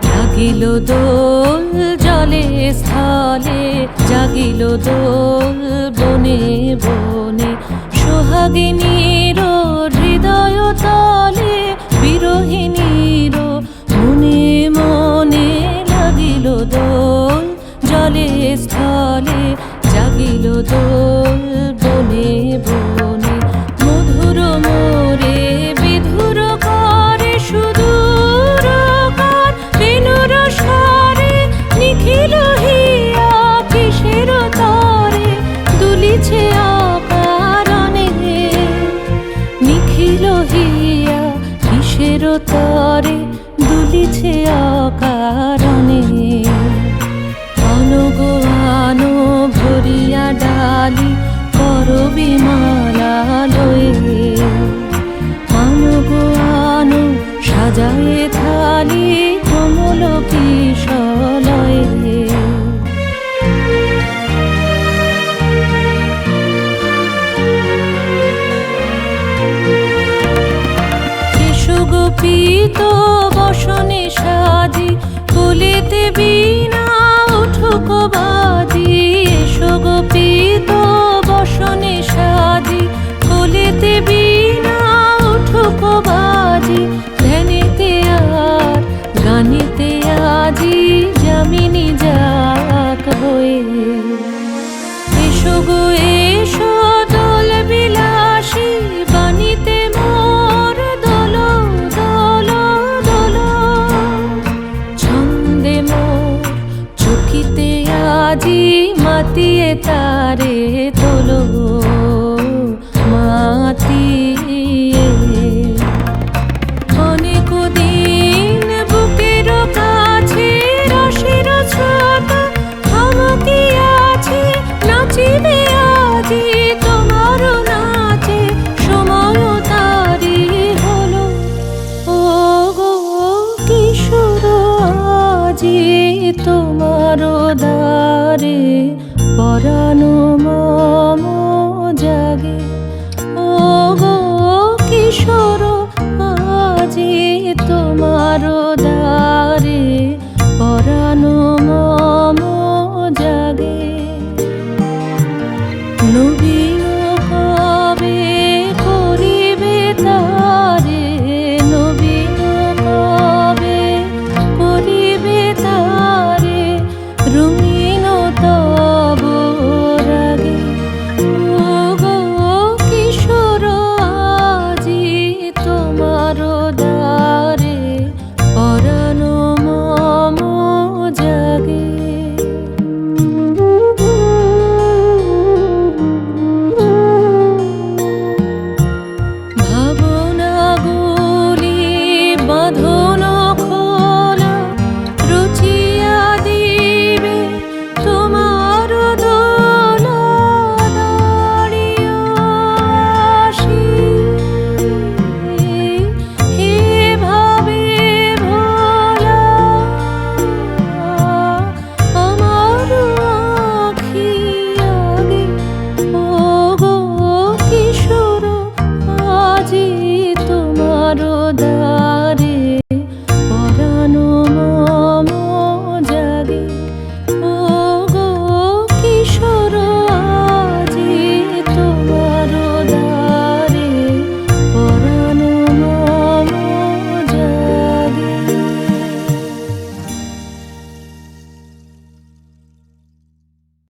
জাগিল দোল জলে স্থলে, জাগিল দোল বনে বনে, সোহাগিনীর হৃদয় তলে, বিরহিণীর মনে মনে। লাগিল দোল জলে স্থলে, জাগিল দোল বনে বনে, মধুর মোরে বিধুর করে সুদূর কার, বেণুর স্বরে নিখিল হিয়া কিসের তরে দুলিছে অকারণে, নিখিল হিয়া কিসের তরে দুলিছে অকারণে। আনো আনো ভরিয়া ডালি করবি মালা লয়ে, আনো আনো সাজায়ে থালি কমল কিশলয়ে। এসো গোপীত বসনে সাজি, কোলেতে বীণা উঠুক বাজি। এসো গোপীত বসনে সাজি, কোলেতে বীণা উঠুক বাজি। ধ্যানেতে আর গানেতে আজি যামিনী যাক হয়ে। এসো গো এসো দোল বিলাসী, বাণীতে মোর দোল দোল দোল। ছন্দে মোর চকিতে আজি মাতিয়ে তারে তোলো মাতিয়ে। অনেক দিন বুকের কাছে রসের ছোট থমকিয়াছে, নাচিবে আজি তোমার নাচে সময় তারি হলো। ও গো কিশোর আজি তোমার দ্বারে পরাণ মম জাগে। ও গো কিশোর আজি তোমার দ্বারে পরাণ মম জাগে। নবীন কবে করিবে তারে, নবীন কবে করিবে তারে রঙিন তব রাগে। ও গো কিশোর আজি তোমার দ্বারে পরাণ মম জাগে। ভাবনাগুলি বাঁধন খোলা রুচিয়া দিবে তোমার দোলা দাঁড়িয়া আসি। হে ভাবে ভোলা আমার আখি আগে। ও গো কিশোর আজি তোমার